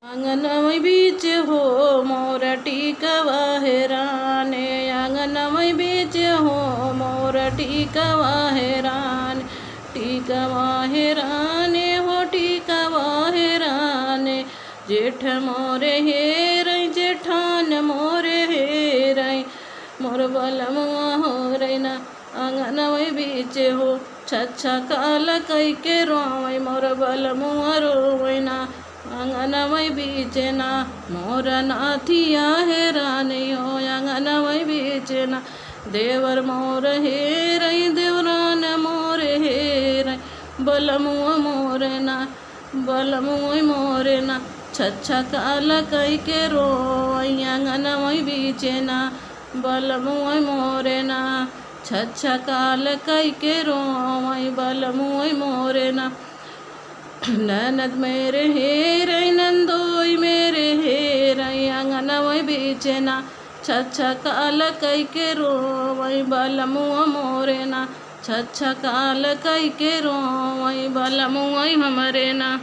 आंगनमय बीच हो मोर टिकवा हेराने, आंगनमय बीच हो मोर टिकवा हेराने, टिकवा हेराने हो टिकवा हेराने। जेठ मोरे हेरई जेठान मोरे हेरई, मोर बलमुआ हो रैना आंगनमय बीच हो। छच्छा काल कई के रोवई मोर बलमुआ रोवैना आंगनमय बीच ना। मोर नाथिया हेराने हो आंगनमय बीच ना। देवर मोर हेरई देवरान मोर हेरई, बलमुआ मोर ना बलमुआ मोर ना। छच्छा काल कई के रोवई आंगनमय बीच ना, बलमुआ मोर ना। छच्छा काल कई के रोवई बलमुआ मोर ना। ननद मेरे हेरई नंदोई मेरे हेरई आंगनमय बीच ना। छच्छा काल कई के रोवई बलमुआ मोर ना। छच्छा काल कई के रोवई बलमुआ हमरे ना।